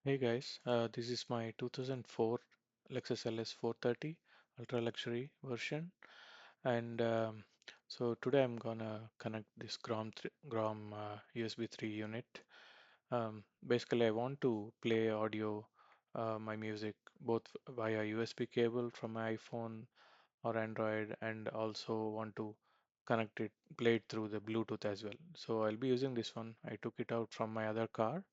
Hey guys, this is my 2004 Lexus LS430 ultra luxury version, and so today I'm gonna connect this GROM USB 3 unit. Basically, I want to play audio, my music, both via USB cable from my iPhone or Android, and also want to connect it, play it through the Bluetooth as well. So I'll be using this one. I took it out from my other car,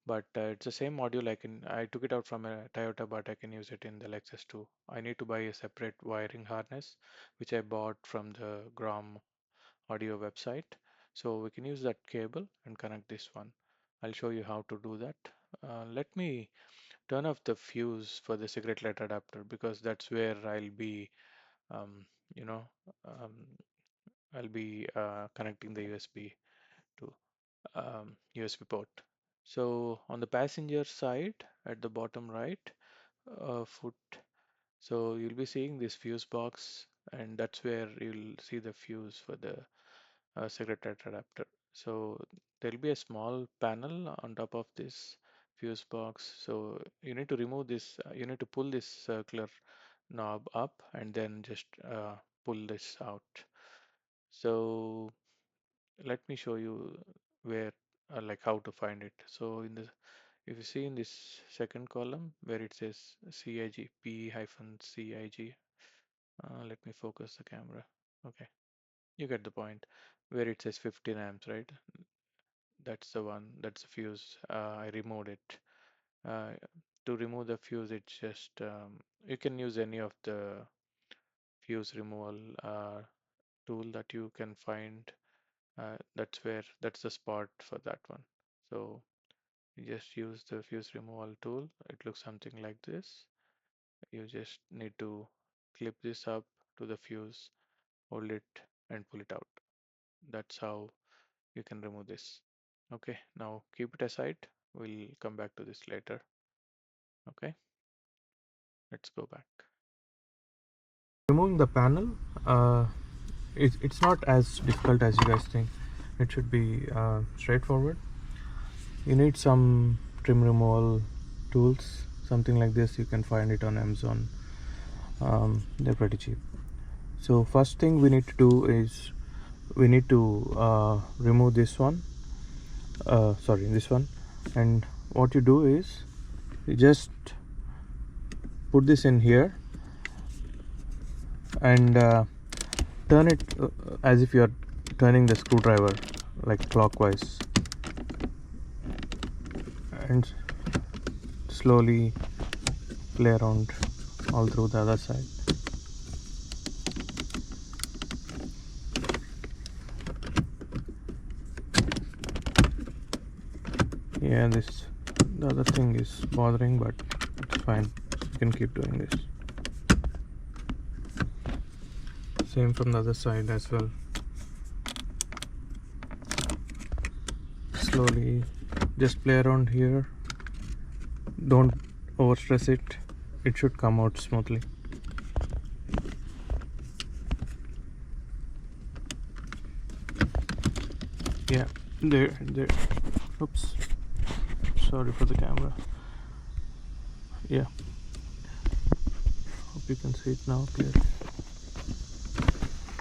but it's the same module. I took it out from a Toyota, but I can use it in the Lexus too. I need to buy a separate wiring harness, which I bought from the GROM audio website. So we can use that cable and connect this one. I'll show you how to do that. Let me turn off the fuse for the cigarette light adapter because that's where um, you know, um, I'll be connecting the USB to USB port. So on the passenger side at the bottom right foot, so you'll be seeing this fuse box, and that's where you'll see the fuse for the cigarette light adapter. So there'll be a small panel on top of this fuse box. So you need to remove this, you need to pull this circular knob up and then just pull this out. So let me show you where, like how to find it. So if you see in this second column where it says CIG, P-CIG, let me focus the camera. Okay, you get the point. Where it says 15 amps, right? That's the one, that's the fuse. I removed it. Uh, to remove the fuse, it's just, you can use any of the fuse removal tool that you can find. That's the spot for that one. So you just use the fuse removal tool. It looks something like this. You just need to clip this up to the fuse, hold it and pull it out. That's how you can remove this. Okay, now keep it aside. We'll come back to this later. Okay, let's go back. Removing the panel, it's not as difficult as you guys think. It should be straightforward. You need some trim removal tools, something like this. You can find it on Amazon. They're pretty cheap. So first thing we need to do is we need to remove this one. Sorry, this one. And what you do is you just put this in here and turn it as if you're turning the screwdriver, like clockwise, and slowly play around all through the other side. Yeah, the other thing is bothering, but it's fine. You can keep doing this. Same from the other side as well. Slowly just play around here. Don't overstress it. It should come out smoothly. Yeah, there. Oops. Sorry for the camera. Yeah. Hope you can see it now clearly.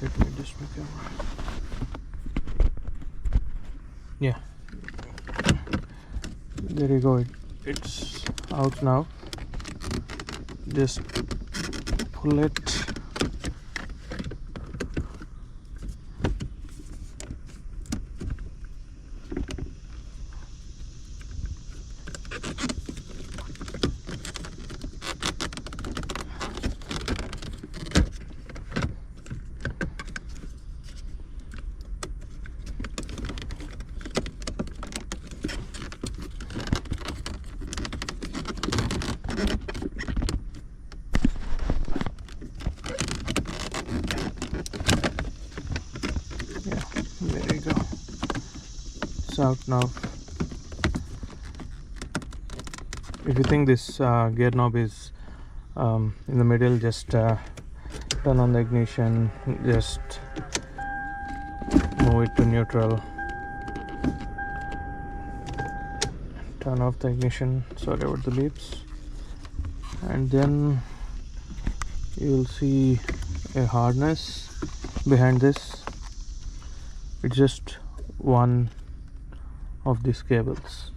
Let me adjust my camera. Yeah. There you go. It's out now. Just pull it. Yeah, there you go. It's out now. If you think this gear knob is in the middle, just turn on the ignition, just move it to neutral, turn off the ignition. Sorry about the beeps. And then you'll see a harness behind this. It's just one of these cables.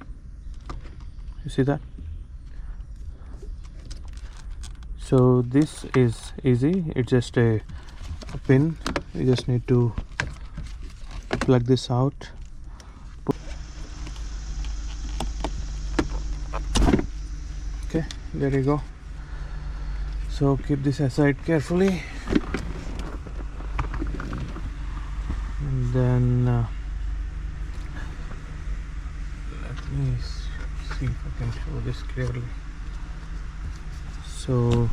You see that? So this is easy. It's just a pin. You just need to plug this out. Okay, there you go. So keep this aside carefully, and then let me see if I can show this clearly. So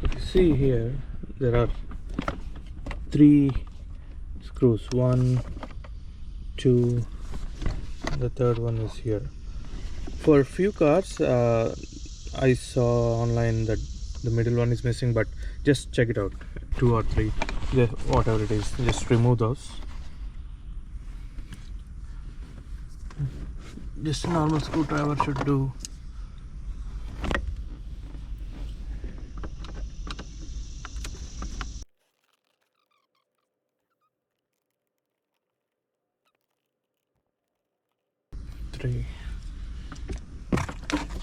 if you see here, there are 3 screws, 1, 2, the third one is here. For a few cars I saw online that the middle one is missing, but just check it out. 2 or 3, whatever it is, just remove those. Just a normal screwdriver should do.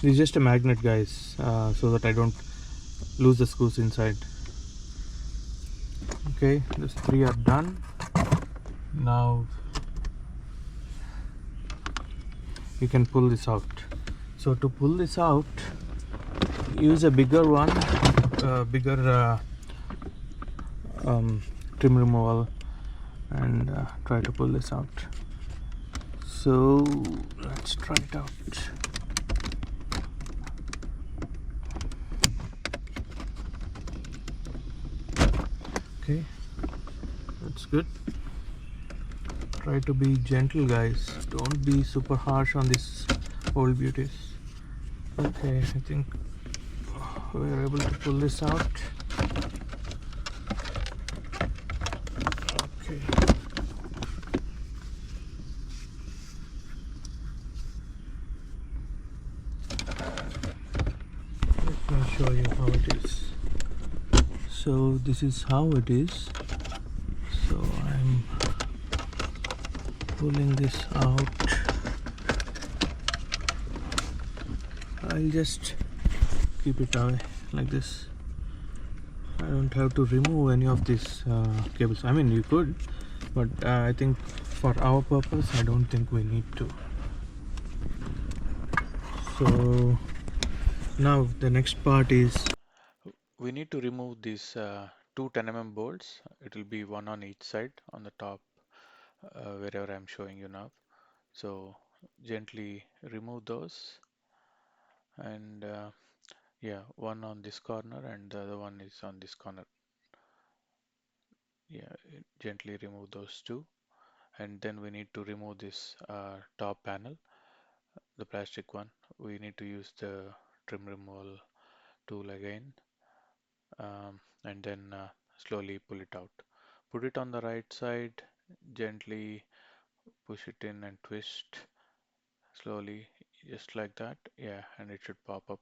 This is just a magnet, guys, so that I don't lose the screws inside. Okay, these 3 are done. Now you can pull this out. So to pull this out, use a bigger one, bigger trim removal, and try to pull this out. So let's try it out. Okay, that's good. Try to be gentle, guys. Don't be super harsh on these old beauties. Okay, I think we're able to pull this out. Okay. Let me show you how it is. So this is how it is. So I'm pulling this out. I'll just keep it away like this. I don't have to remove any of these cables. I mean, you could, but I think for our purpose I don't think we need to. So now the next part is we need to remove these 2 10mm bolts. It will be one on each side on the top, wherever I'm showing you now. So gently remove those, and yeah, one on this corner and the other one is on this corner. Yeah, gently remove those 2, and then we need to remove this top panel, the plastic one. We need to use the trim removal tool again, and then slowly pull it out. Put it on the right side, gently push it in and twist slowly, just like that. Yeah, and it should pop up.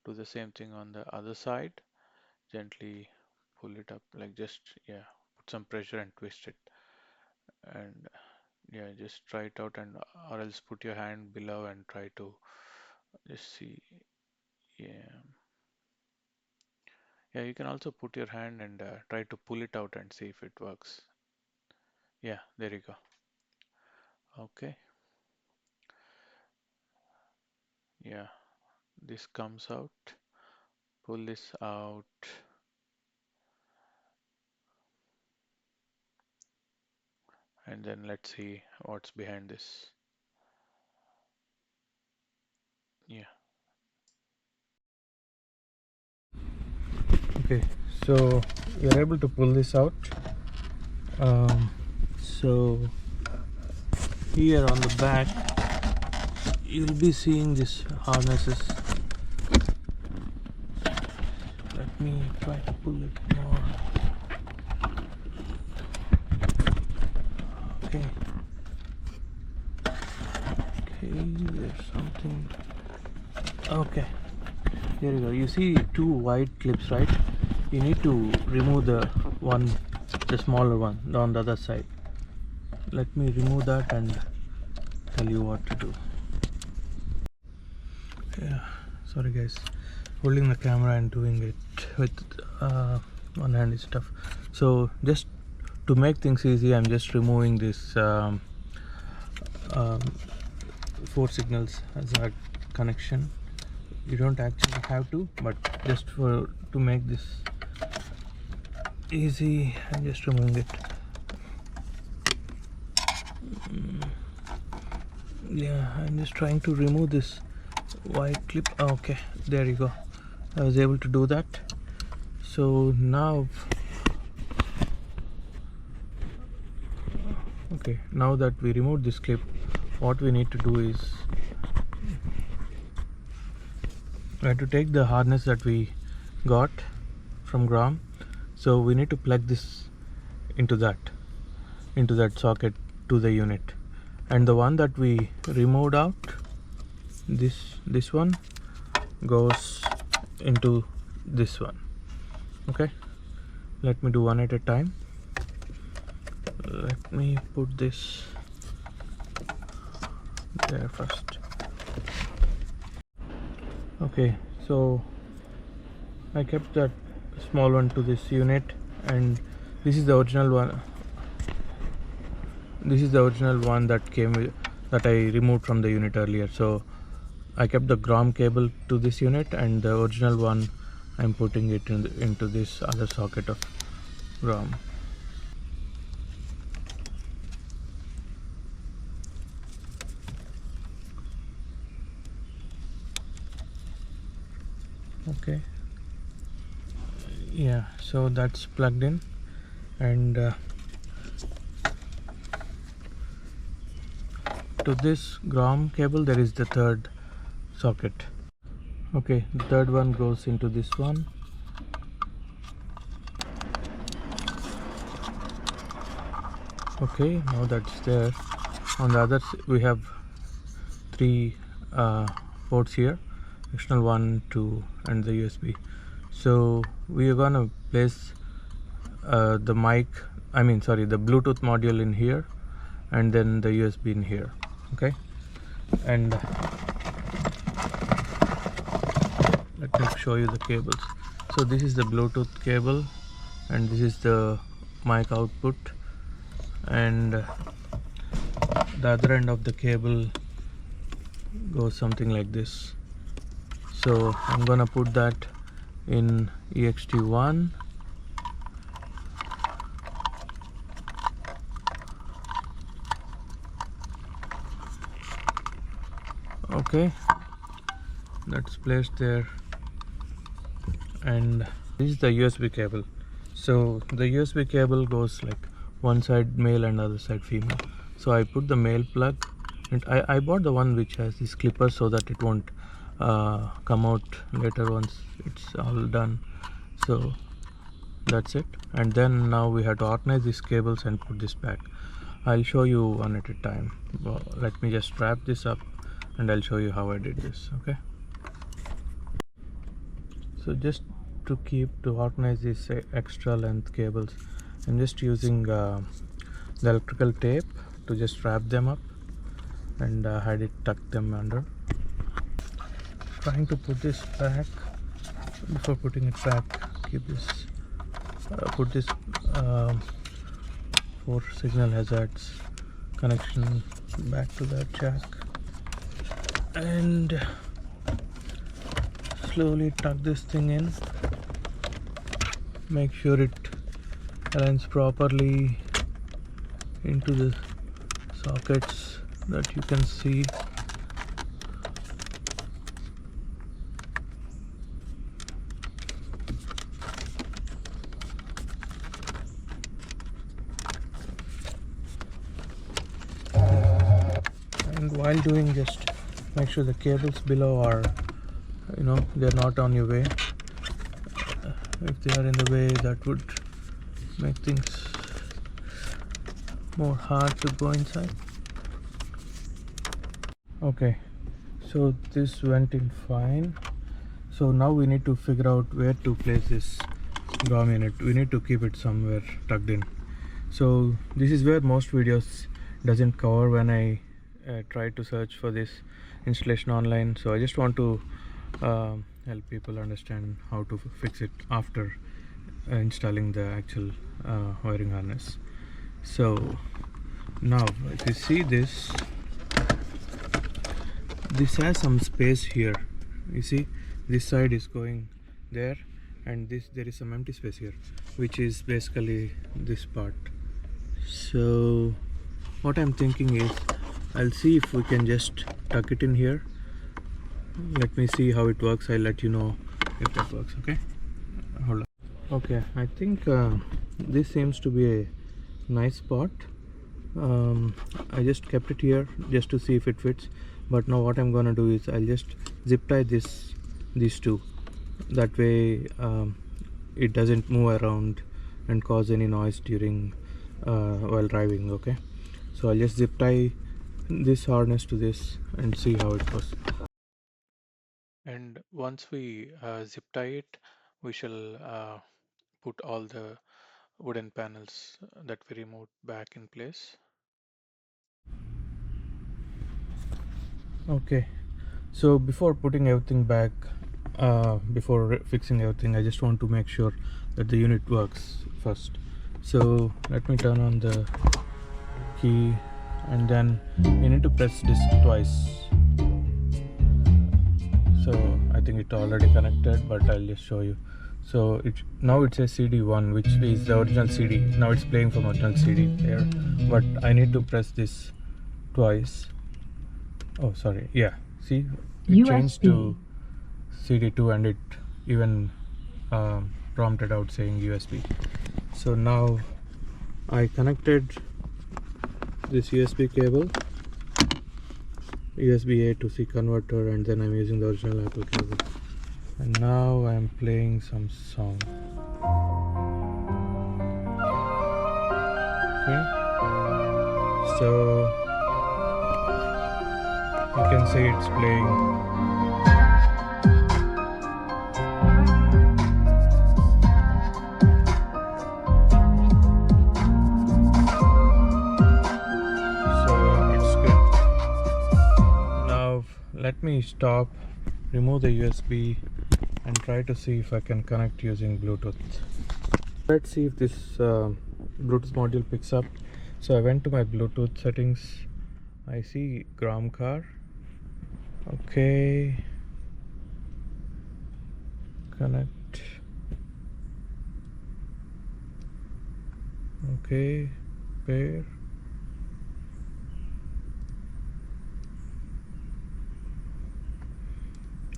Do the same thing on the other side, gently pull it up, like just, yeah, put some pressure and twist it. And yeah, just try it out, and or else put your hand below and try to just see. Yeah, yeah, you can also put your hand and try to pull it out and see if it works. Yeah, there you go. Okay, yeah, this comes out. Pull this out. And then let's see what's behind this. Yeah. Okay, so you're able to pull this out. So here on the back you'll be seeing these harnesses. Let me try to pull it more. Okay. There's something. Okay, here you go. You see two white clips, right? You need to remove the smaller one on the other side. Let me remove that and tell you what to do. Yeah, sorry guys, holding the camera and doing it with one hand is tough. So just to make things easy, I'm just removing this 4 signals hazard connection. You don't actually have to, but just to make this easy, I'm just removing it. Yeah, I'm just trying to remove this white clip. Okay, there you go. I was able to do that. So now, okay, now that we removed this clip, what we need to do is we have to take the harness that we got from GROM. So we need to plug this into that socket to the unit, and the one that we removed out, this one goes into this one. Okay, let me do one at a time. Let me put this there first. Okay, so I kept that small one to this unit, and this is the original one. This is the original one that came with, that I removed from the unit earlier. So I kept the GROM cable to this unit, and the original one I'm putting it into this other socket of GROM. Okay, yeah, so that's plugged in, and to this GROM cable there is the third socket. Okay, the third one goes into this one. Okay, now that's there. On the others we have 3 ports here, external 1, 2 and the USB. So we are gonna place the Bluetooth module in here, and then the USB in here. Okay, and let me show you the cables. So this is the Bluetooth cable, and this is the mic output, and the other end of the cable goes something like this. So I'm gonna put that in ext1. Okay, that's placed there, and this is the USB cable. So the USB cable goes like one side male and other side female. So I put the male plug, and I bought the one which has this clipper so that it won't come out later once it's all done. So that's it. And then now we have to organize these cables and put this back. I'll show you one at a time. Well, let me just wrap this up and I'll show you how I did this. Okay, so just to organize these extra length cables, I'm just using the electrical tape to just wrap them up, and had it tuck them under. Trying to put this back. Before putting it back, keep this put this 4 signal hazards connection back to that jack, and slowly tuck this thing in. Make sure it aligns properly into the sockets that you can see. And while doing, just make sure the cables below are, they're not on your way. If they are in the way, that would make things more hard to go inside. Okay, so this went in fine. So now we need to figure out where to place this GROM unit. We need to keep it somewhere tucked in. So this is where most videos doesn't cover when I try to search for this installation online. So I just want to help people understand how to fix it after installing the actual wiring harness. So now if you see this has some space here. You see this side is going there, and there is some empty space here, which is basically this part. So what I'm thinking is I'll see if we can just tuck it in here. Let me see how it works. I'll let you know if that works. Okay, hold on. Okay, I think this seems to be a nice spot. I just kept it here just to see if it fits, but now what I'm gonna do is I'll just zip tie these two. That way it doesn't move around and cause any noise during while driving. Okay, so I'll just zip tie this harness to this and see how it goes. And once we zip tie it, we shall put all the wooden panels that we removed back in place. Okay, so before putting everything back, before fixing everything, I just want to make sure that the unit works first. So let me turn on the key, and then you need to press this twice. So I think it already connected, but I'll just show you. So now it says CD1, which is the original CD. Now it's playing from original CD there, but I need to press this twice. Oh, sorry. Yeah, see, it changed to CD2, and it even prompted out saying USB. So now I connected this USB cable, USB A to C converter, and then I'm using the original Apple cable. And now I'm playing some song. Okay, so you can see it's playing. So it's good. Now let me stop, remove the USB, and try to see if I can connect using Bluetooth. Let's see if this Bluetooth module picks up. So I went to my Bluetooth settings. I see GROM car. Okay, connect. Okay, pair.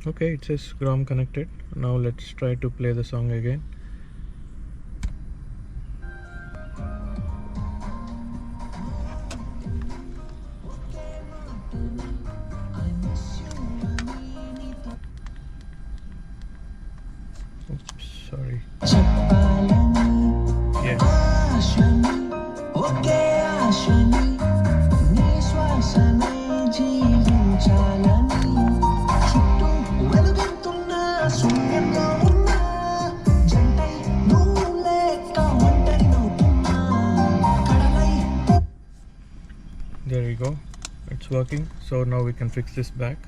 Okay, it says GROM connected. Now let's try to play the song again. Oops, sorry. Yes. There you go, it's working. So now we can fix this back.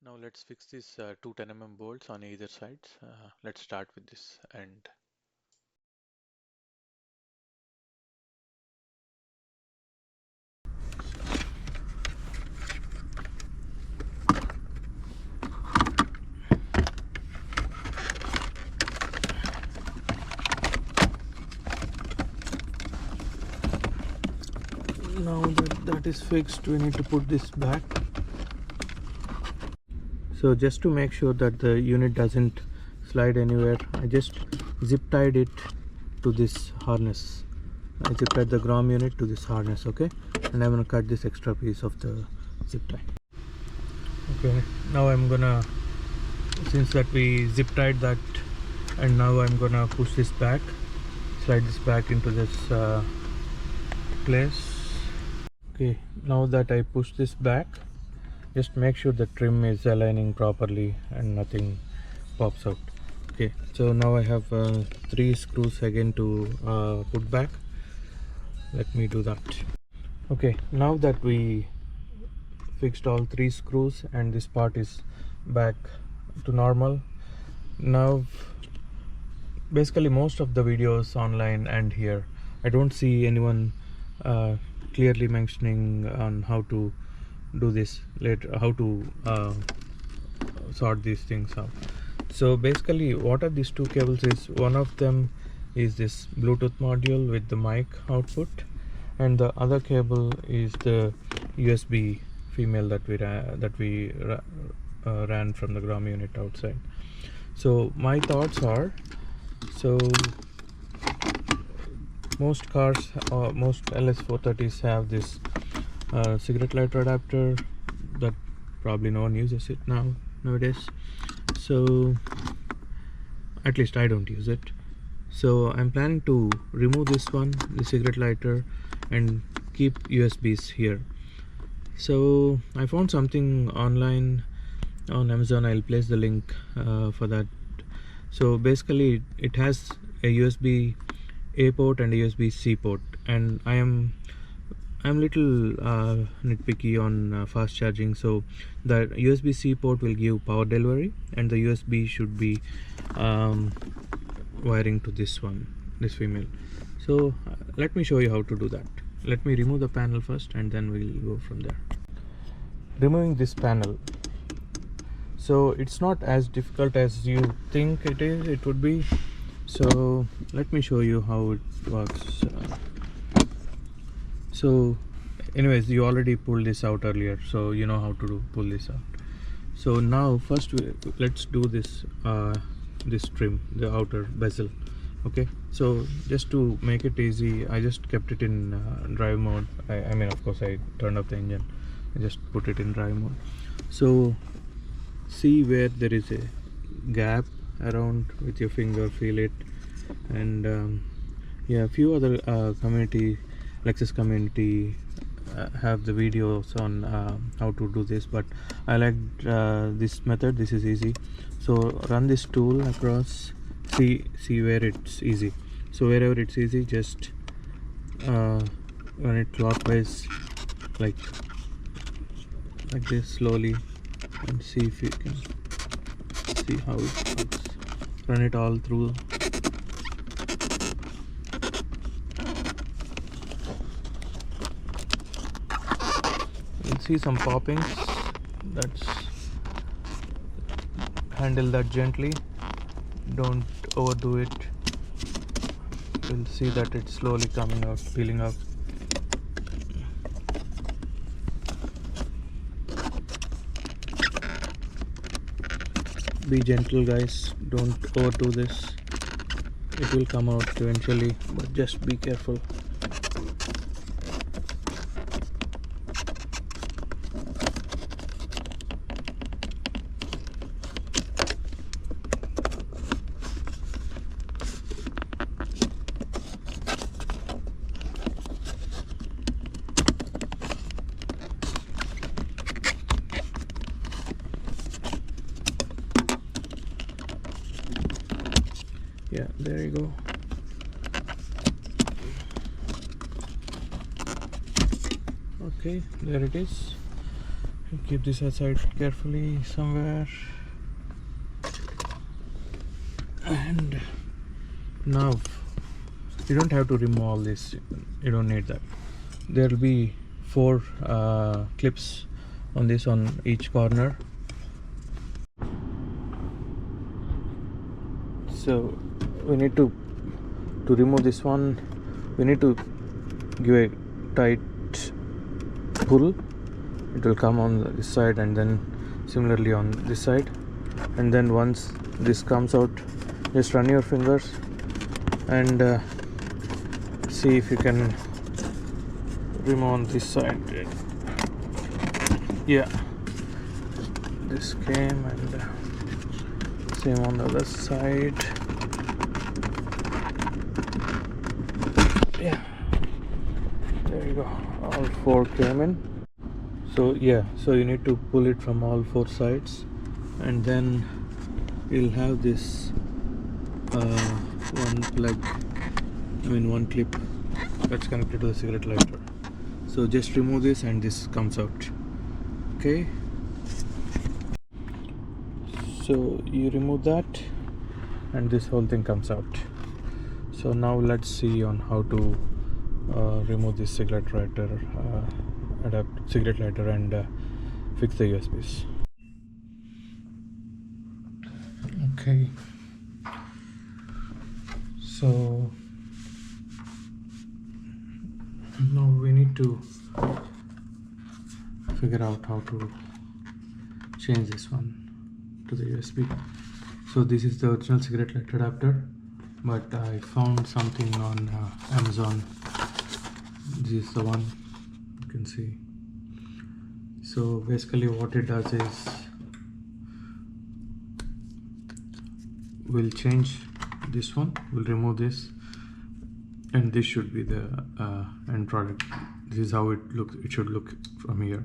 Now let's fix these two 10mm bolts on either side. Let's start with this end. Now that is fixed, we need to put this back. So just to make sure that the unit doesn't slide anywhere, I just zip tied it to this harness. I zip tied the GROM unit to this harness. Okay, and I'm gonna cut this extra piece of the zip tie. Okay, now I'm gonna, since that we zip tied that and now I'm gonna push this back, slide this back into this place. Okay, now that I push this back, just make sure the trim is aligning properly and nothing pops out. Okay, so now I have 3 screws again to put back. Let me do that. Okay, now that we fixed all 3 screws and this part is back to normal, now basically most of the videos online and here I don't see anyone clearly mentioning on how to do this later, how to sort these things out. So basically what are these 2 cables is, one of them is this Bluetooth module with the mic output, and the other cable is the USB female that we ran from the GROM unit outside. So my thoughts are, so most cars, most LS430s have this cigarette lighter adapter that probably no one uses it nowadays. So at least I don't use it. So I'm planning to remove this one, the cigarette lighter, and keep USBs here. So I found something online on Amazon. I'll place the link for that. So basically it has a USB A port and a USB C port, and I'm little nitpicky on fast charging. So the USB C port will give power delivery, and the USB should be wiring to this female. So let me show you how to do that. Let me remove the panel first and then we'll go from there. Removing this panel, so it's not as difficult as you think it would be. So let me show you how it works. So anyways, you already pulled this out earlier, so you know how to pull this out. So now first let's do this this trim, the outer bezel. Okay, so just to make it easy, I just kept it in drive mode. I mean, of course I turned off the engine. I just put it in drive mode. So see where there is a gap around with your finger, feel it. And yeah, a few other Lexus community have the videos on how to do this, but I like this method. This is easy. So run this tool across, see where it's easy. So wherever it's easy, just run it clockwise, like this, slowly, and see if you can see how it works. Run it all through. You'll see some poppings. Handle that gently, don't overdo it. You'll see that it's slowly coming out, peeling up. Be gentle, guys, don't overdo this. It will come out eventually, but just be careful. Yeah, there you go. Okay, there it is. Keep this aside carefully somewhere. And now you don't have to remove all this. You don't need that. There will be 4 clips on this, on each corner. So we need to remove this one. We need to give a tight pull. It will come on this side and then similarly on this side, and then once this comes out, just run your fingers and see if you can remove on this side. Yeah, this came, and same on the other side. Yeah, there you go. All four came in. So yeah, so you need to pull it from all four sides, and then you'll have this one plug, one clip that's connected to the cigarette lighter. So just remove this and this comes out. Okay, so you remove that and this whole thing comes out. So now let's see on how to remove this cigarette lighter, cigarette lighter, and fix the USBs. Okay, so now we need to figure out how to change this one to the USB. So this is the original cigarette lighter adapter, but I found something on Amazon. This is the one, you can see. So basically what it does is we'll change this one, we'll remove this, and this should be the end product. This is how it should look from here.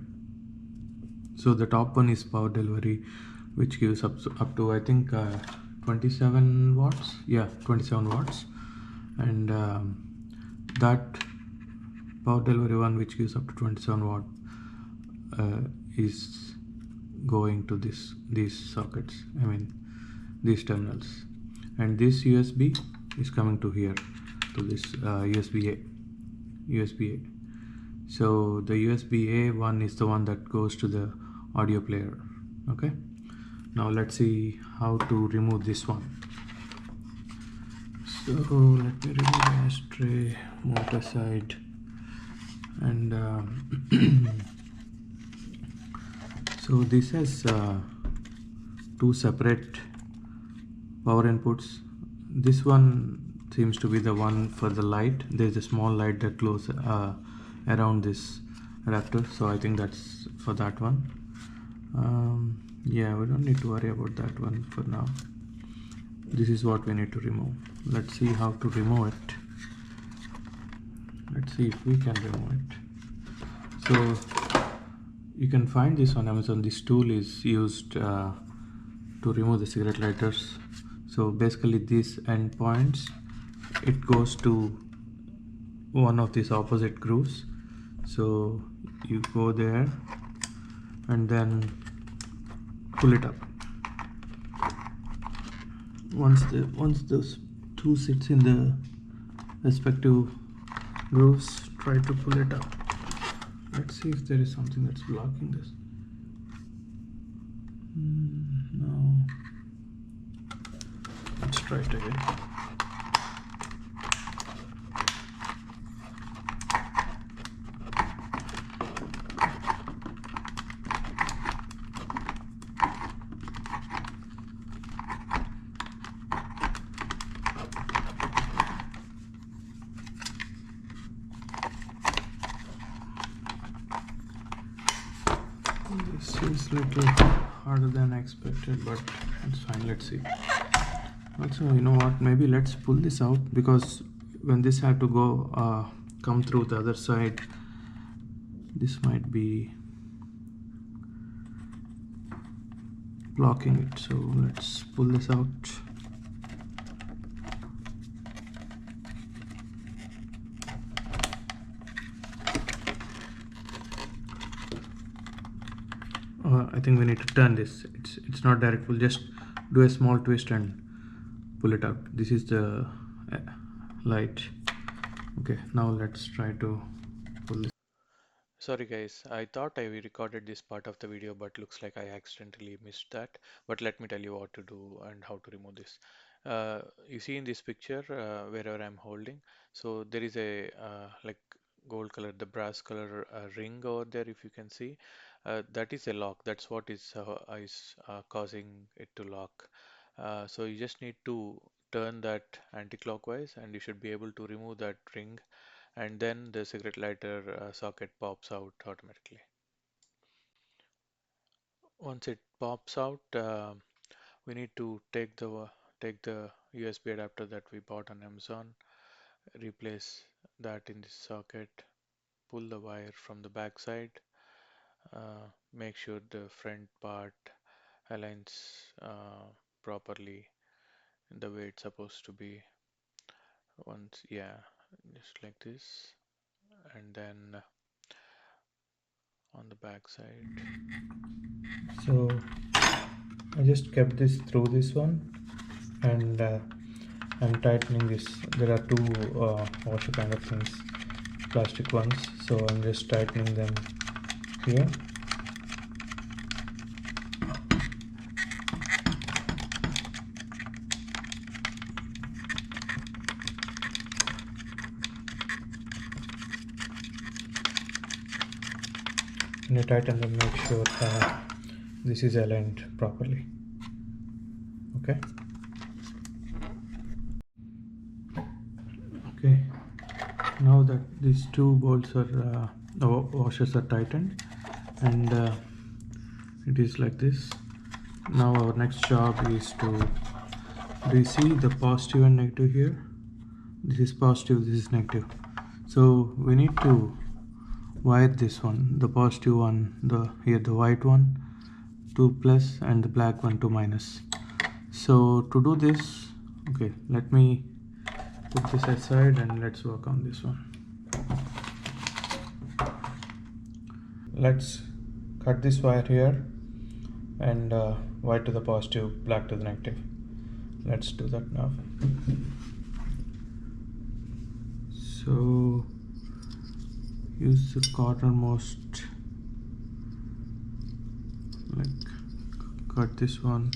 So the top one is power delivery, which gives up to I think 27 watts. Yeah, 27 watts. And that power delivery one, which gives up to 27 watt, is going to these sockets, these terminals, and this USB is coming to here, to this USB A. So the USB A one is the one that goes to the audio player. Okay, now let's see how to remove this one. So let me remove the ashtray, motor side, and so this has two separate power inputs. This one seems to be the one for the light. There's a small light that glows around this adapter, so I think that's for that one. Yeah, we don't need to worry about that one for now. This is what we need to remove. Let's see how to remove it. Let's see if we can remove it. So you can find this on Amazon. This tool is used to remove the cigarette lighters. So basically these endpoints, it goes to one of these opposite grooves. So you go there and then pull it up. Once those two sits in the respective grooves, try to pull it up. Let's see if there is something that's blocking this. No. Let's try it again. This is little harder than I expected, but it's fine. Let's see. Also, you know what? Maybe let's pull this out, because when this had to go come through the other side, this might be blocking it. So let's pull this out. I think we need to turn this. It's not direct. We'll just do a small twist and pull it out. This is the light. Okay, now let's try to pull this. Sorry guys, I thought I recorded this part of the video, but looks like I accidentally missed that. But let me tell you what to do and how to remove this. You see in this picture, wherever I'm holding, so there is a like gold color, the brass color ring over there, if you can see. That is a lock. That's what is causing it to lock. So you just need to turn that anti-clockwise, and you should be able to remove that ring, and then the cigarette lighter socket pops out automatically. Once it pops out, we need to take the USB adapter that we bought on Amazon, replace that in this socket, pull the wire from the back side, make sure the front part aligns properly the way it's supposed to be. Once, yeah, just like this, and then on the back side. So I just kept this through this one, and I'm tightening this. There are two washer kind of things, plastic ones, so I'm just tightening them here. And you tighten them, make sure this is aligned properly. Okay. Okay. Now that these two bolts are the washers are tightened, and it is like this. Now our next job is to, do you see the positive and negative here? This is positive, this is negative. So we need to wire this one, the positive one, the white one to plus and the black one to minus. So to do this, okay, let me put this aside and let's work on this one. Let's cut this wire here and white to the positive, black to the negative. Let's do that now. So use the cornermost, like cut this one.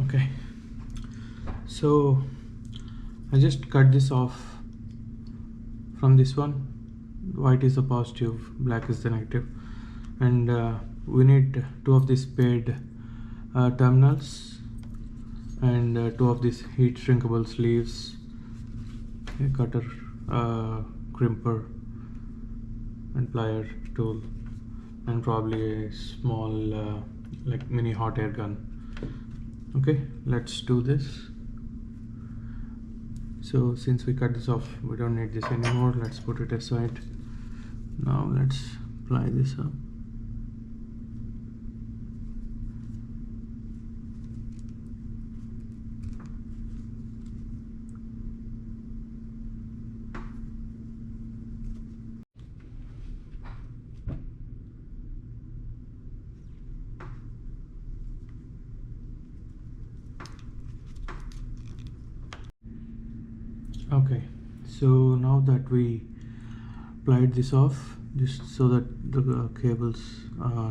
Okay, so I just cut this off from this one. White is the positive, black is the negative, and we need two of these paired terminals and two of these heat shrinkable sleeves, a cutter, crimper and plier tool, and probably a small like mini hot air gun. Okay, let's do this. So since we cut this off, we don't need this anymore. Let's put it aside. Now let's apply this up. Okay, so now that we plied this off, just so that the cables,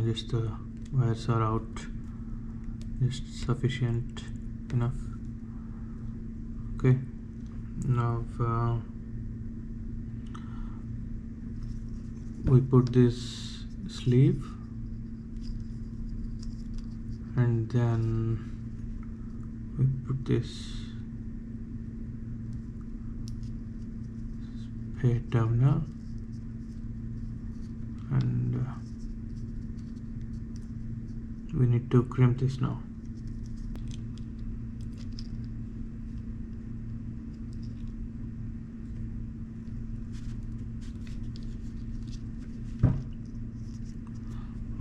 just the wires are out, just sufficient enough. Okay, now we put this sleeve, and then we put this spare terminal, and we need to crimp this now.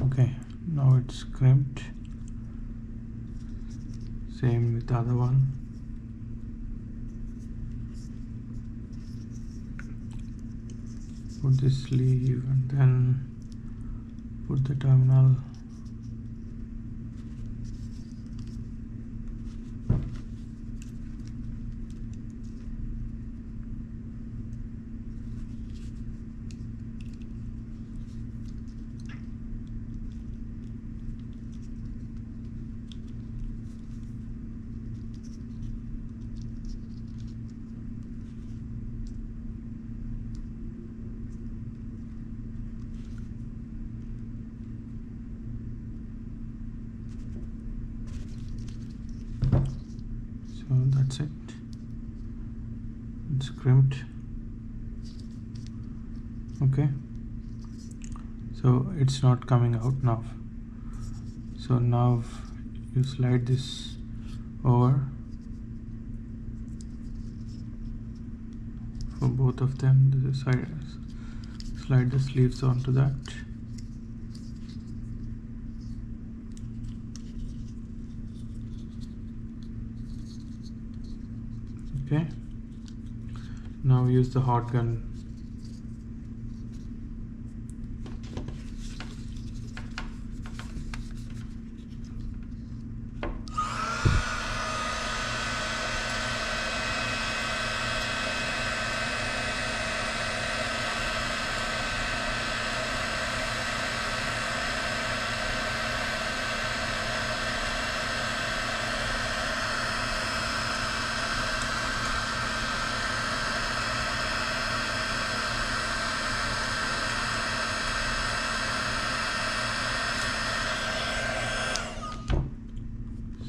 Okay, now it's crimped. Same with the other one. Put this sleeve and then put the terminal. So that's it, it's crimped. Okay, so so it's not coming out now. So now you slide this over for both of them. This is slide the sleeves onto that. Okay, now use the hot gun.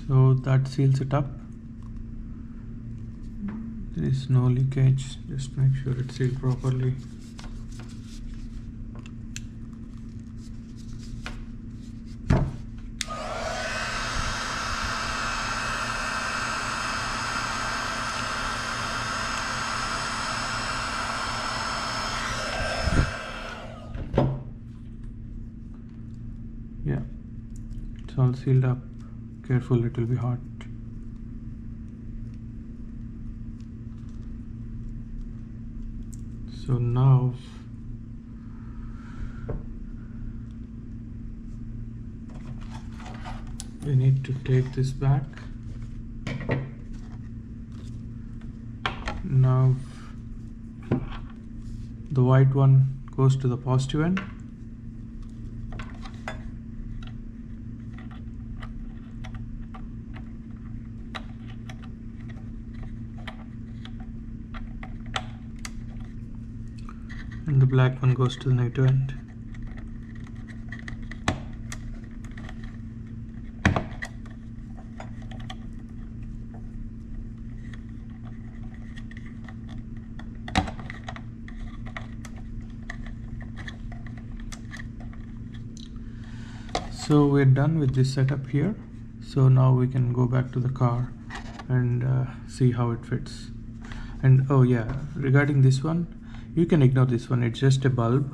So that seals it up. There is no leakage. Just make sure it's sealed properly. Yeah, it's all sealed up. Careful, it will be hot. So now we need to take this back. Now the white one goes to the positive end. And the black one goes to the negative end. So we're done with this setup here. So now we can go back to the car and see how it fits. And oh yeah, regarding this one, you can ignore this one, it's just a bulb.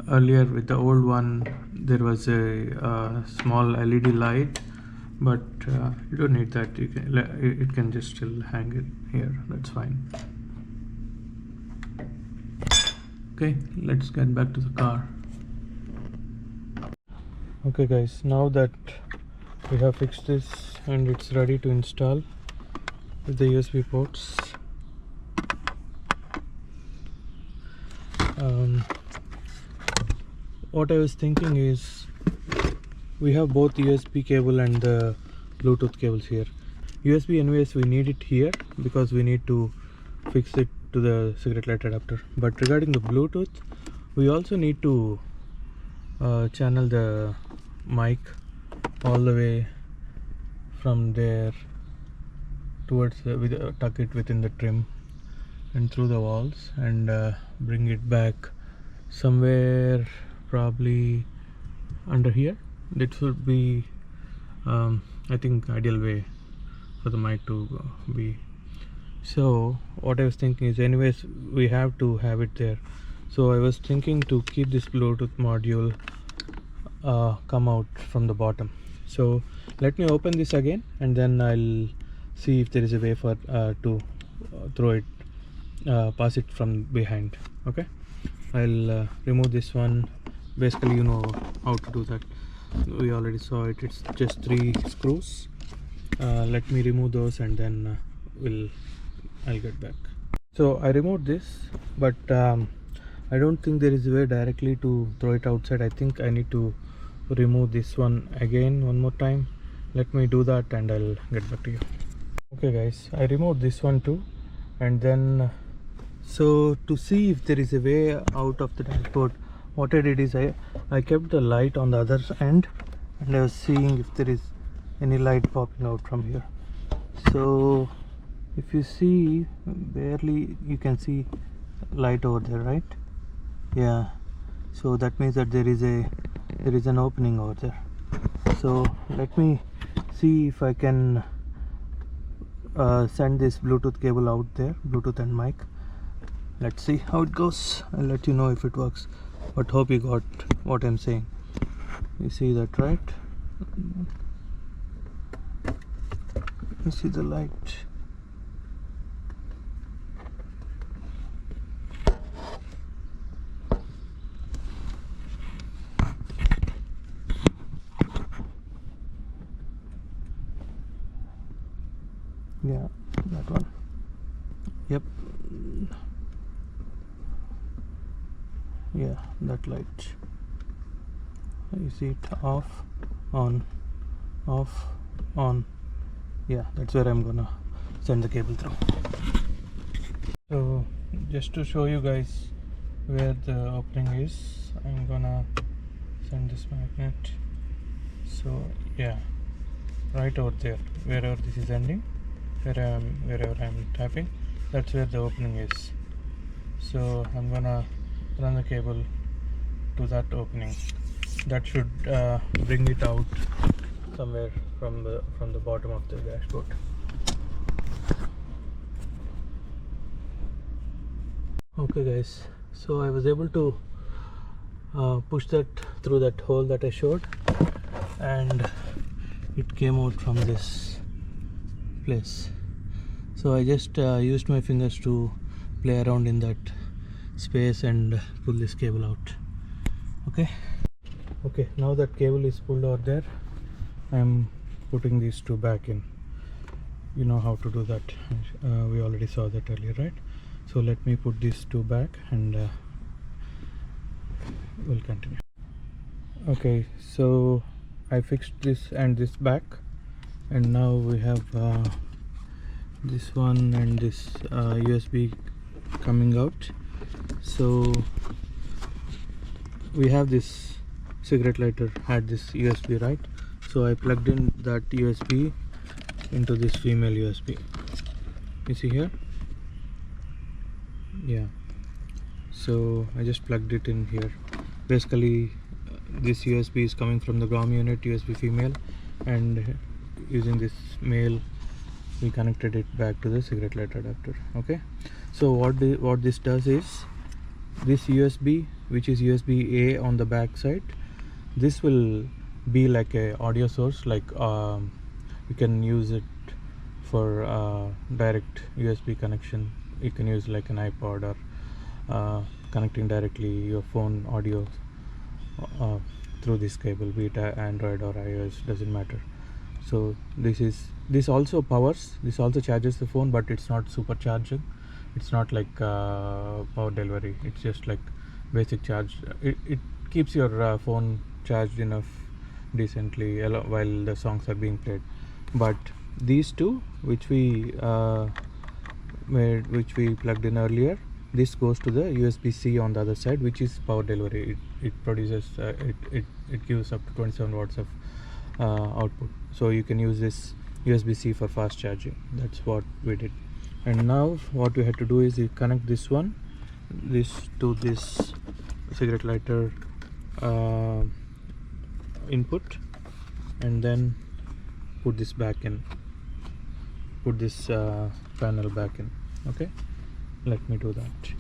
Earlier with the old one there was a small LED light, but you don't need that. You can, it can just still hang it here, that's fine. Okay, let's get back to the car. Okay guys, now that we have fixed this and it's ready to install with the USB ports. What I was thinking is, we have both USB cable and the Bluetooth cables here. USB anyways we need it here because we need to fix it to the cigarette light adapter. But regarding the Bluetooth, we also need to channel the mic all the way from there towards tuck it within the trim and through the walls and bring it back somewhere probably under here. That should be I think ideal way for the mic to be. So what I was thinking is, anyways we have to have it there, so I was thinking to keep this Bluetooth module come out from the bottom. So let me open this again and then I'll see if there is a way for to throw it, pass it from behind. Okay, I'll remove this one. Basically you know how to do that, we already saw it. It's just 3 screws. Let me remove those and then I'll get back. So I removed this, but I don't think there is a way directly to throw it outside. I think I need to remove this one again one more time. Let me do that and I'll get back to you. Okay guys, I removed this one too, and then so to see if there is a way out of the dashboard, what I did is I kept the light on the other end and I was seeing if there is any light popping out from here. So if you see, barely you can see light over there, right? Yeah, so that means that there is an opening over there. So let me see if I can send this Bluetooth cable out there, Bluetooth and mic. Let's see how it goes. I'll let you know if it works, but hope you got what I'm saying. You see that, right? You see the light. Yeah, that one. Yep. Yeah, that light. You see it off, on, off, on. Yeah, that's where I'm gonna send the cable through. So just to show you guys where the opening is, I'm gonna send this magnet. So yeah, right over there, wherever this is ending, wherever I'm tapping, that's where the opening is. So I'm gonna run the cable to that opening. That should bring it out somewhere from the bottom of the dashboard. Okay guys, so I was able to push that through that hole that I showed, and it came out from this place. So I just used my fingers to play around in that space and pull this cable out. Okay, now that cable is pulled out there, I'm putting these two back in. You know how to do that. We already saw that earlier, right? So let me put these two back and we'll continue. Okay, so I fixed this and this back, and now we have this one and this USB coming out. So we have this cigarette lighter had this USB, right? So I plugged in that USB into this female USB. You see here? Yeah, so I just plugged it in here. Basically this USB is coming from the GROM unit, USB female, and using this male we connected it back to the cigarette lighter adapter. Okay, so what this does is, this USB, which is USB A on the back side, this will be like a audio source, like you can use it for direct USB connection. You can use like an iPod or connecting directly your phone audio through this cable, be it Android or iOS, doesn't matter. So this also powers, this also charges the phone, but it's not supercharging. It's not like power delivery. It's just like basic charge. It keeps your phone charged enough decently while the songs are being played. But these two, which we plugged in earlier, this goes to the USB-C on the other side, which is power delivery. It produces it gives up to 27 watts of output. So you can use this USB-C for fast charging. That's what we did. And now what we had to do is you connect this to this cigarette lighter input, and then put this back in, put this panel back in. Okay, let me do that.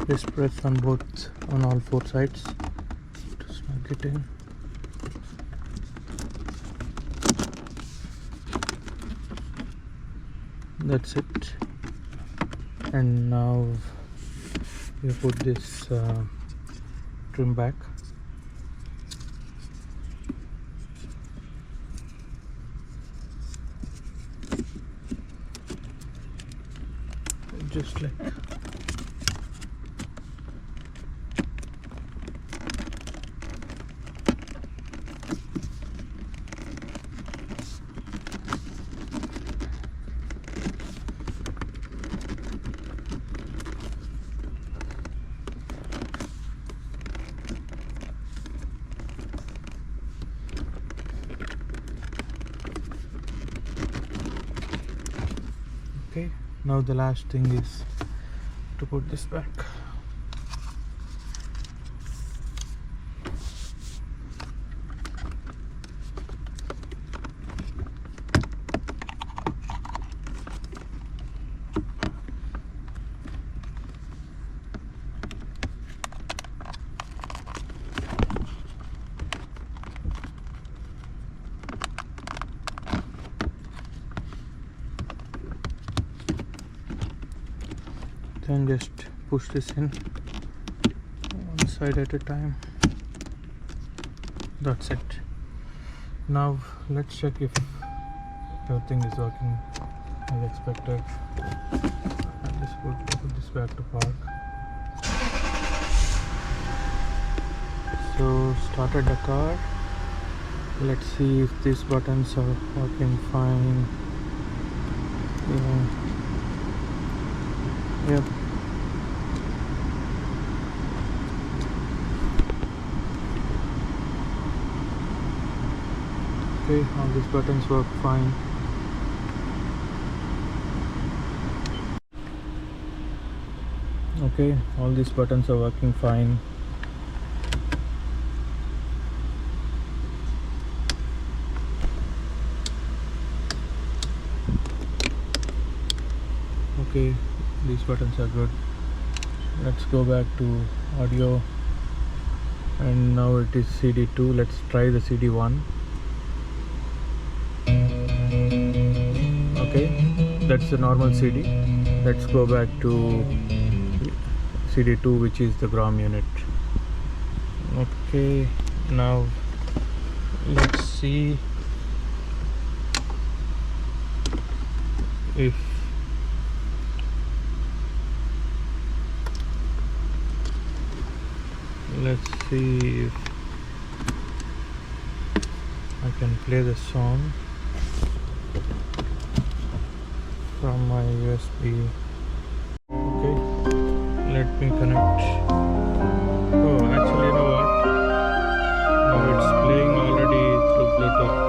Just press on all four sides to snug it in. That's it. And now you put this trim back. just like okay. Now the last thing is to put this back. Then just push this in one side at a time. That's it. Now let's check if everything is working as expected. I'll just put this back to park. So started the car. Let's see if these buttons are working fine. Yep. Okay, all these buttons work fine. Okay, all these buttons are working fine. Okay, these buttons are good. Let's go back to audio, and now it is CD2. Let's try the CD1. Okay, that's the normal CD. Let's go back to CD2, which is the GROM unit. Okay, now let's see if I can play the song from my USB. Okay, let me connect. Oh, actually, you know what? Now it's playing already through Bluetooth.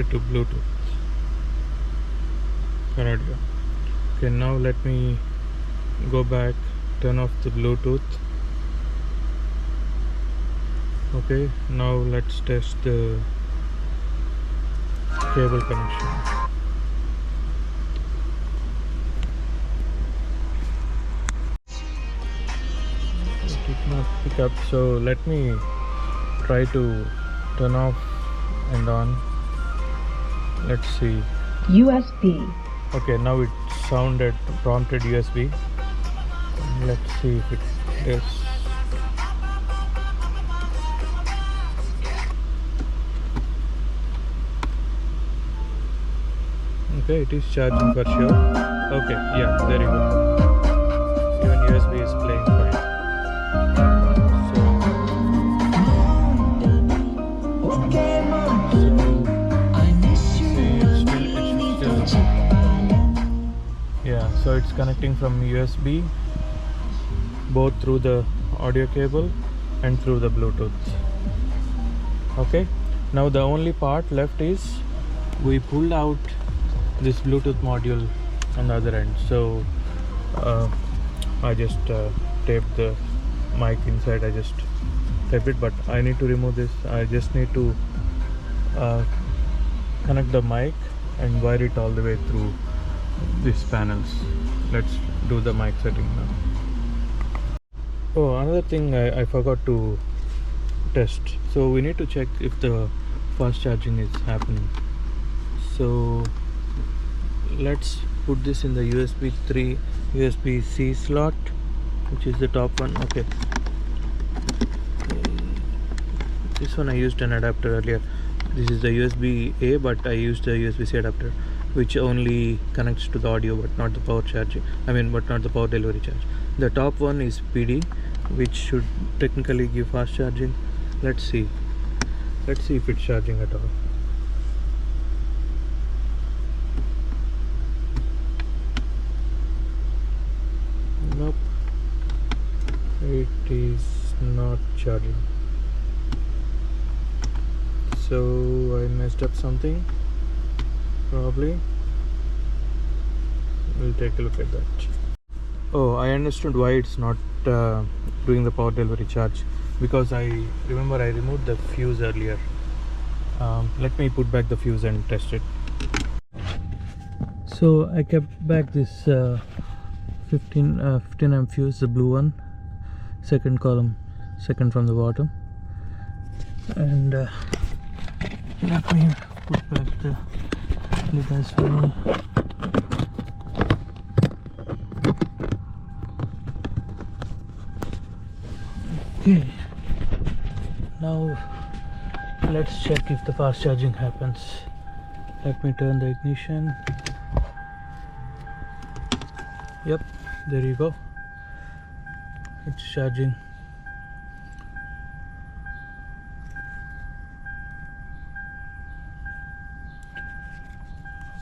To Bluetooth for audio. Okay, now let me go back, turn off the Bluetooth. Okay, now let's test the cable connection. It did not pick up, so let me try to turn off and on. Let's see. USB. Okay, now it prompted USB. Let's see if it is. Okay, it is charging for sure. Okay, yeah, there you go. Even USB is playing fine. So it's connecting from USB both through the audio cable and through the Bluetooth. Okay, now the only part left is we pulled out this Bluetooth module on the other end. So I just taped the mic inside. I just taped it, but I need to remove this. I just need to connect the mic and wire it all the way through these panels. Let's do the mic setting now. Oh, another thing I forgot to test. So we need to check if the fast charging is happening. So let's put this in the USB 3 USB-C slot, which is the top one. Okay, this one I used an adapter earlier. This is the USB-A, but I used the USB-C adapter, which only connects to the audio but not the power charging. But not the power delivery charge. The top one is PD, which should technically give fast charging. Let's see if it's charging at all. Nope, it is not charging. So I messed up something, probably. We'll take a look at that. Oh, I understood why it's not doing the power delivery charge, because I remember I removed the fuse earlier. Let me put back the fuse and test it. So I kept back this 15 amp fuse, the blue one, second column, second from the bottom, and let me put back the lid as well. Okay, now let's check if the fast charging happens. Let me turn the ignition. Yep, there you go, it's charging.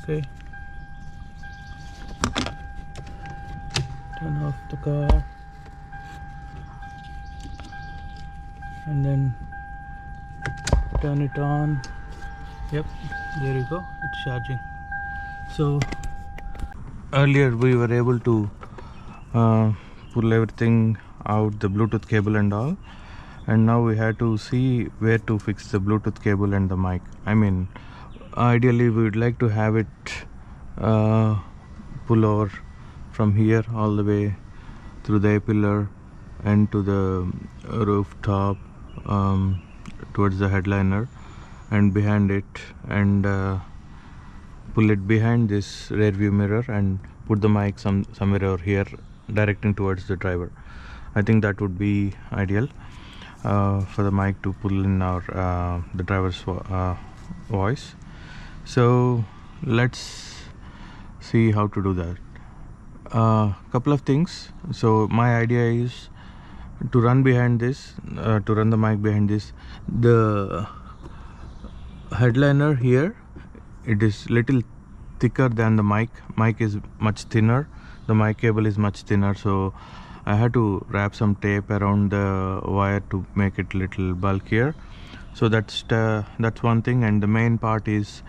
Okay, turn off the car and then turn it on. Yep, there you go, it's charging. So earlier we were able to pull everything out, the Bluetooth cable and all, and now we had to see where to fix the Bluetooth cable and the mic. Ideally we would like to have it pull over from here all the way through the A-pillar and to the rooftop, towards the headliner and behind it, and pull it behind this rear view mirror and put the mic somewhere over here directing towards the driver. I think that would be ideal for the mic to pull in our the driver's voice. So let's see how to do that. Couple of things. So my idea is to run behind this, to run the mic behind this. The headliner here, it is little thicker than the mic. Mic is much thinner, the mic cable is much thinner, so I had to wrap some tape around the wire to make it little bulkier. So that's one thing. And the main part is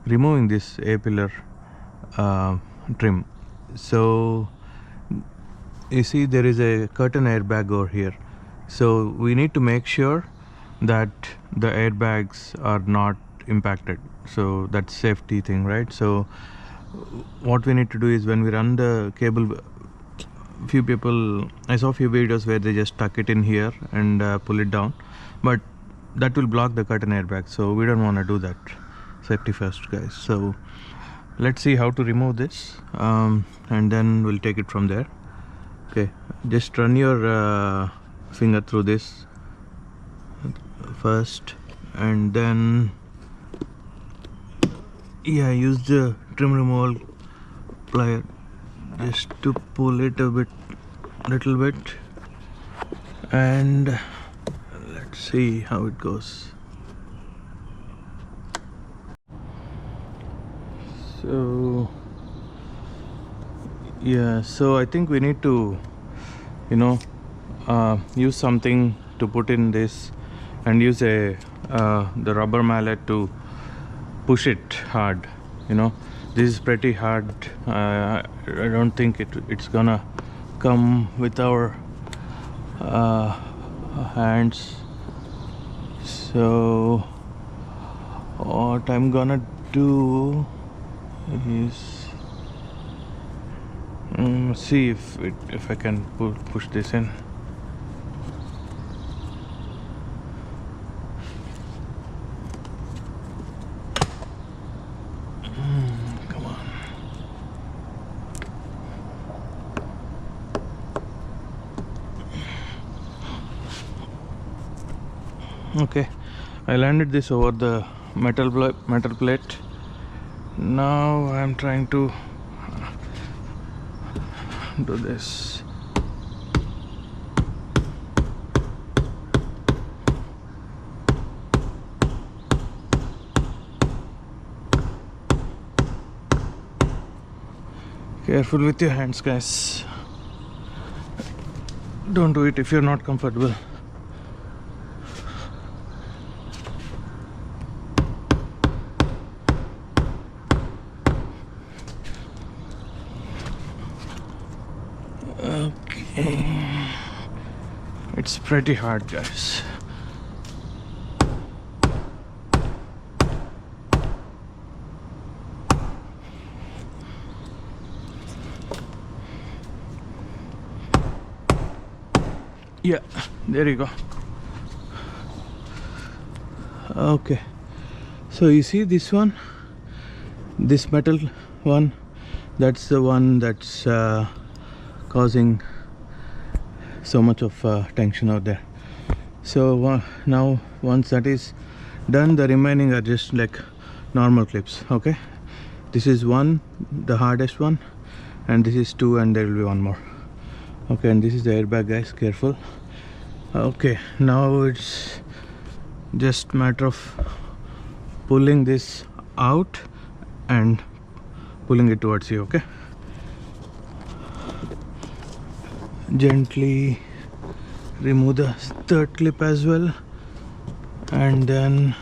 removing this A-pillar trim. So you see there is a curtain airbag over here, so we need to make sure that the airbags are not impacted. So that's safety thing, right? So what we need to do is, when we run the cable, I saw a few videos where they just tuck it in here and pull it down, but that will block the curtain airbag, so we don't want to do that. Safety first, guys. So let's see how to remove this, and then we'll take it from there. Okay, just run your finger through this first, and then use the trim removal plier just to pull it a little bit, and let's see how it goes. So so I think we need to use something to put in this, and use the rubber mallet to push it hard. This is pretty hard. I don't think it's gonna come with our hands. So what I'm gonna do is see if I can push this in. Okay, I landed this over the metal plate. Now I'm trying to do this. Careful with your hands, guys. Don't do it if you're not comfortable. Okay, it's pretty hard, guys. Yeah, there you go. Okay, so you see this one, this metal one, that's the one that's causing so much of tension out there. So now once that is done, the remaining are just like normal clips. Okay, this is one, the hardest one, and this is two, and there will be one more. Okay, and this is the airbag, guys, careful. Okay, now it's just matter of pulling this out and pulling it towards you. Okay, gently remove the third clip as well, and then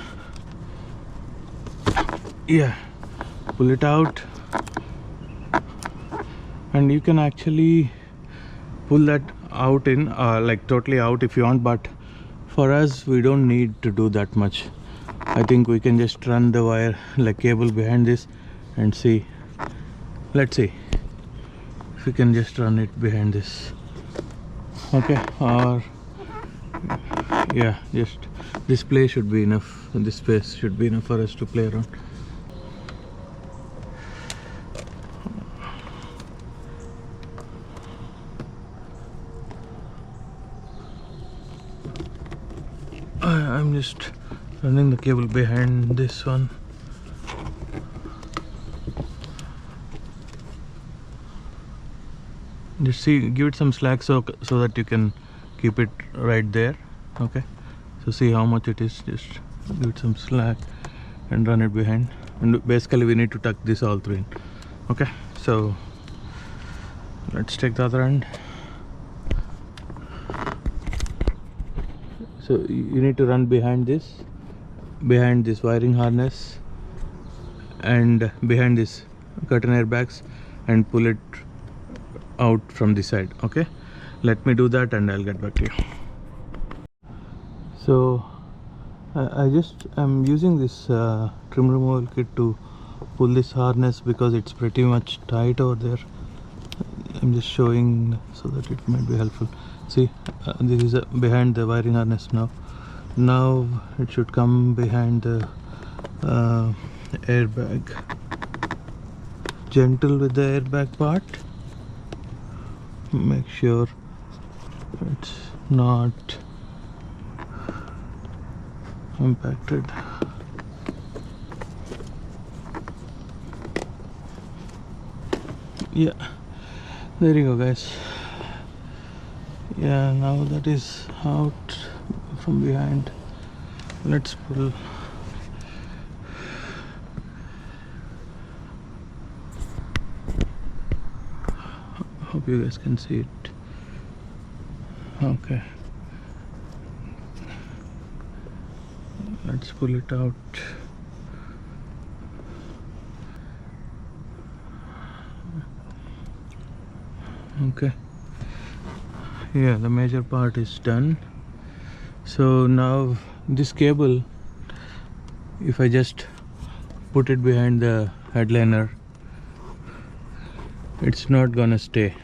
yeah, pull it out, and you can actually pull that out in like totally out if you want, but for us we don't need to do that much. I think we can just run the wire like cable behind this and see. Let's see if we can just run it behind this. Okay, or yeah, just this place should be enough, this space should be enough for us to play around. I'm just running the cable behind this one. Just see, give it some slack so that you can keep it right there. Okay, so see how much it is, just give it some slack and run it behind, and basically we need to tuck this all through in. Okay, so let's take the other end. So you need to run behind this wiring harness and behind this curtain airbags and pull it out from this side. Okay, let me do that and I'll get back to you. So I'm using this trim removal kit to pull this harness because it's pretty much tight over there. I'm just showing so that it might be helpful. See, this is behind the wiring harness now. Now it should come behind the airbag. Gentle with the airbag part. Make sure it's not impacted. Yeah, there you go, guys. Yeah, now that is out from behind. Let's pull. Hope you guys can see it. Okay, let's pull it out. Okay, yeah, the major part is done. So now this cable, if I just put it behind the headliner, it's not gonna stay.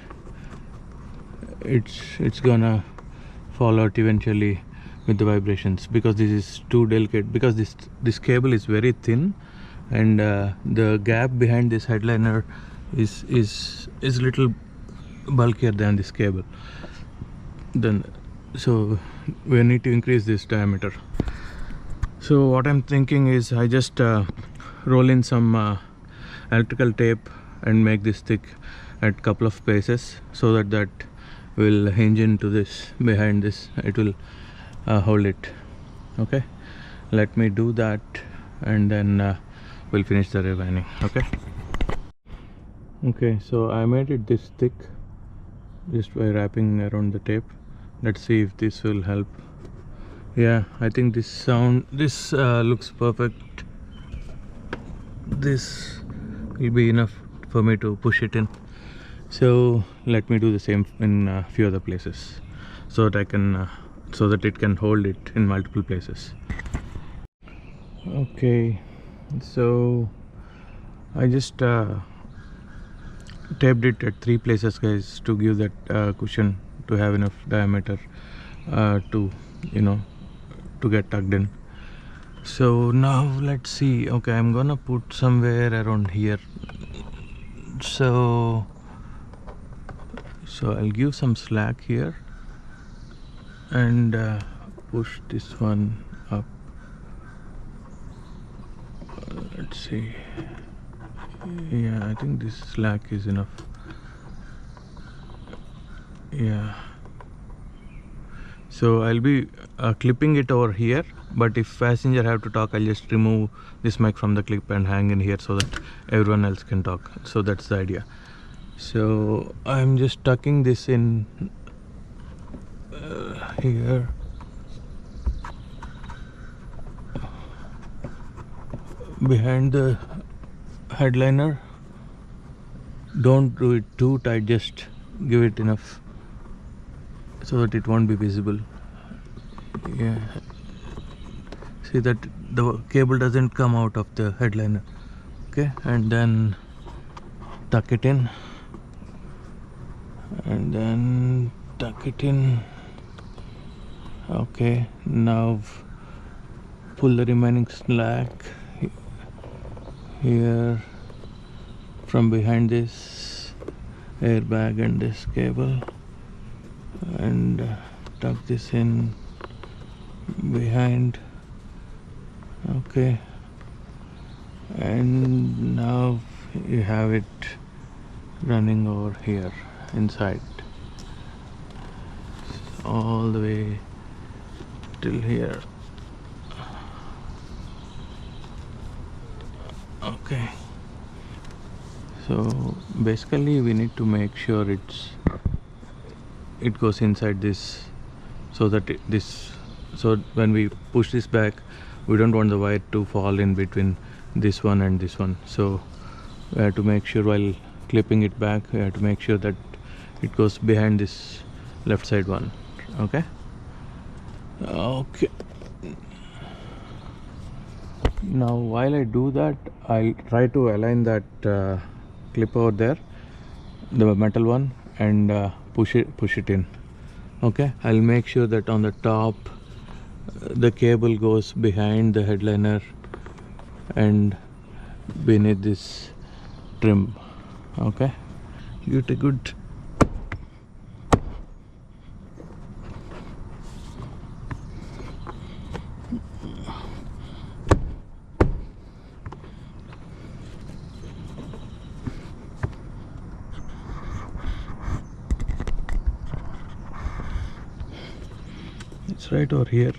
It's gonna fall out eventually with the vibrations, because this is too delicate, because this cable is very thin, and the gap behind this headliner is little bulkier than this cable. Then so we need to increase this diameter. So what I'm thinking is I just roll in some electrical tape and make this thick at couple of places, so that will hinge into this. Behind this it will hold it. Okay, let me do that, and then we'll finish the rewinding. Okay, so I made it this thick just by wrapping around the tape. Let's see if this will help. Yeah, I think this looks perfect. This will be enough for me to push it in. So let me do the same in a few other places, so that I can so that it can hold it in multiple places. Okay, so I just taped it at 3 places, guys, to give that cushion, to have enough diameter to, you know, to get tucked in. So now let's see. Okay, I'm gonna put somewhere around here. So I'll give some slack here and push this one up. Let's see. Yeah, I think this slack is enough. Yeah, so I'll be clipping it over here, but if passenger have to talk, I'll just remove this mic from the clip and hang in here so that everyone else can talk. So that's the idea. So I'm just tucking this in here. Behind the headliner. Don't do it too tight, just give it enough so that it won't be visible. Yeah, see that the cable doesn't come out of the headliner. Okay, and then tuck it in, and then tuck it in. Okay, now pull the remaining slack here from behind this airbag and this cable, and tuck this in behind. Okay, and now you have it running over here inside all the way till here. Okay, so basically we need to make sure it goes inside this, so that so when we push this back, we don't want the wire to fall in between this one and this one. So we have to make sure, while clipping it back, we have to make sure that it goes behind this left side one. Okay, now while I do that, I'll try to align that clip over there, the metal one, and push it in. Okay, I'll make sure that on the top the cable goes behind the headliner and beneath this trim. Okay, give it a good it's right over here.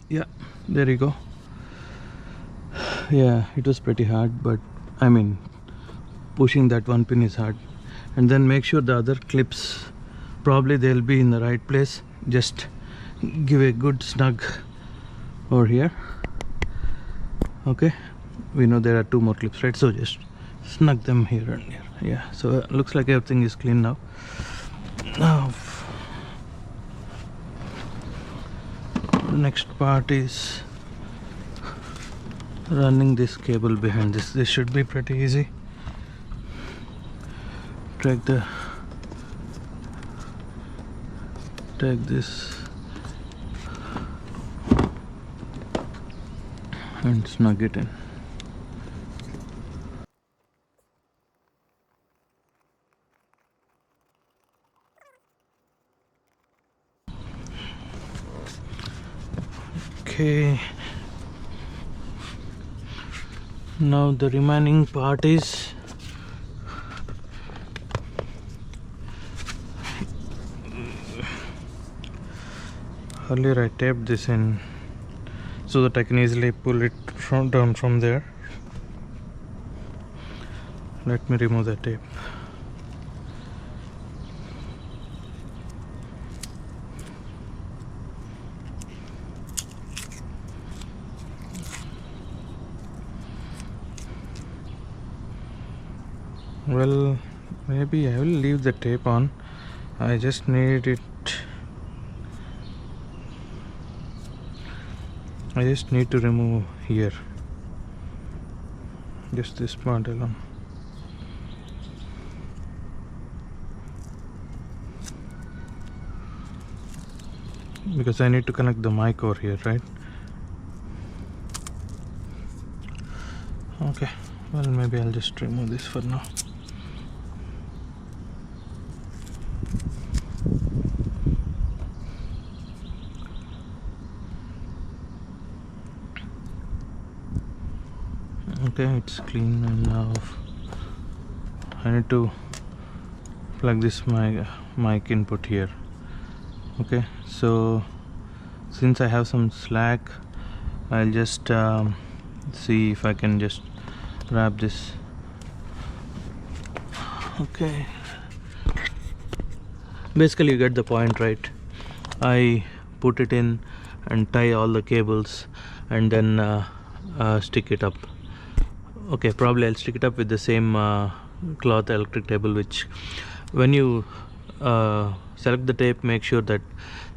Yeah, there you go. Yeah, it was pretty hard, but I mean, pushing that one pin is hard. And then make sure the other clips, probably they'll be in the right place. Just give a good snug over here. Okay, we know there are 2 more clips, right? So just snug them here and here. Yeah, so looks like everything is clean now. The next part is running this cable behind this. This should be pretty easy. Take this and snug it in. Okay, now the remaining part is earlier I taped this in so that I can easily pull it down from there. Let me remove the tape. Well, maybe I will leave the tape on. I just need it. I just need to remove here. Just this part alone. Because I need to connect the mic over here, right? Okay, well, maybe I'll just remove this for now. Okay, it's clean, and now I need to plug this mic input here. Okay, so since I have some slack, I'll just see if I can just wrap this. Okay, basically you get the point, right? I put it in and tie all the cables and then stick it up. Okay, probably I'll stick it up with the same cloth electric table, which when you select the tape, make sure that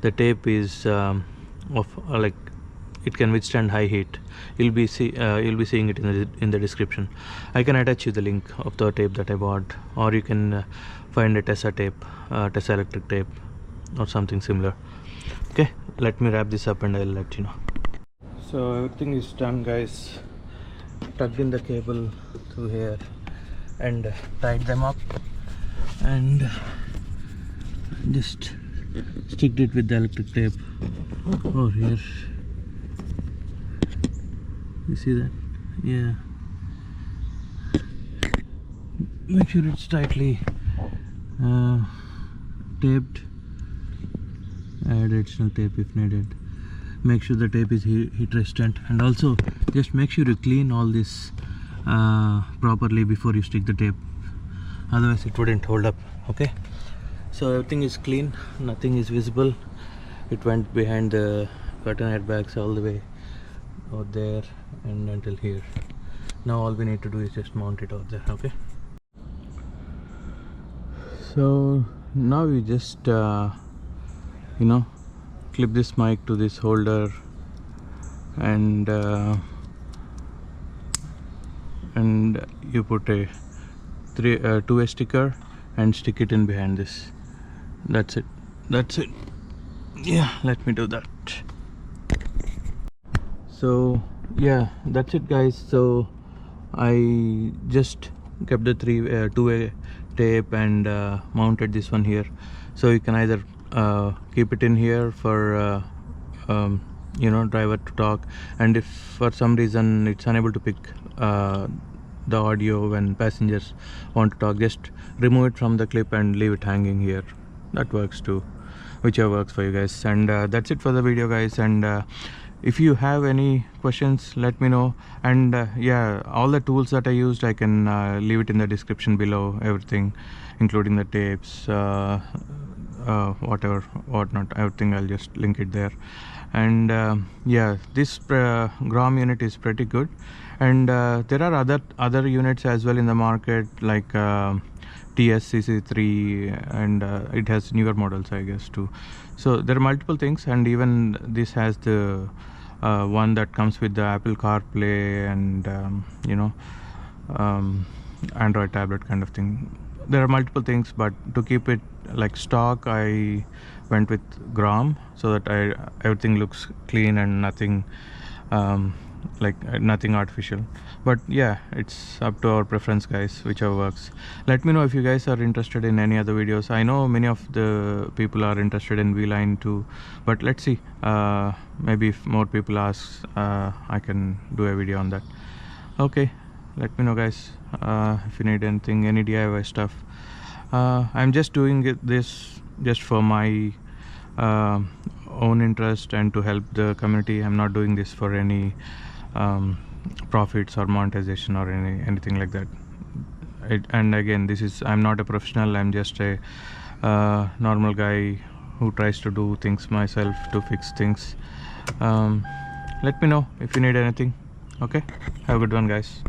the tape is of like it can withstand high heat. You'll be seeing it in the description. I can attach you the link of the tape that I bought, or you can find a Tessa tape, Tessa electric tape or something similar. Okay, let me wrap this up and I'll let you know. So everything is done, guys. Tugged in the cable through here and tied them up, and just sticked it with the electric tape over here. You see that? Yeah. Make sure it's tightly taped. Add additional tape if needed. Make sure the tape is heat resistant, and also just make sure you clean all this properly before you stick the tape, otherwise it wouldn't hold up. Okay, so everything is clean, nothing is visible. It went behind the curtain airbags all the way out there and until here. Now all we need to do is just mount it out there. Okay, so now we just clip this mic to this holder and you put a 2-way sticker and stick it in behind this. That's it. Yeah, let me do that. So yeah, that's it, guys. So I just kept the 2-way tape and mounted this one here, so you can either keep it in here for driver to talk, and if for some reason it's unable to pick the audio when passengers want to talk, just remove it from the clip and leave it hanging here. That works too, whichever works for you guys. And that's it for the video, guys. And if you have any questions, let me know. And yeah, all the tools that I used, I can leave it in the description below, everything including the tapes, whatnot, everything. I'll just link it there. And yeah, this GROM unit is pretty good, and there are other units as well in the market, like TSCC3, and it has newer models, I guess, too. So there are multiple things, and even this has the one that comes with the Apple CarPlay and Android tablet kind of thing. There are multiple things, but to keep it like stock, I went with GROM, so that everything looks clean and nothing like nothing artificial. But yeah, it's up to our preference, guys, whichever works. Let me know if you guys are interested in any other videos. I know many of the people are interested in V-Line too, but let's see, maybe if more people ask, I can do a video on that. Okay, let me know, guys, if you need anything, any DIY stuff. I'm just doing this just for my uh, own interest and to help the community. I'm not doing this for any um, profits or monetization or anything like that. And again, I'm not a professional. I'm just a normal guy who tries to do things myself to fix things. Let me know if you need anything. Okay, have a good one, guys.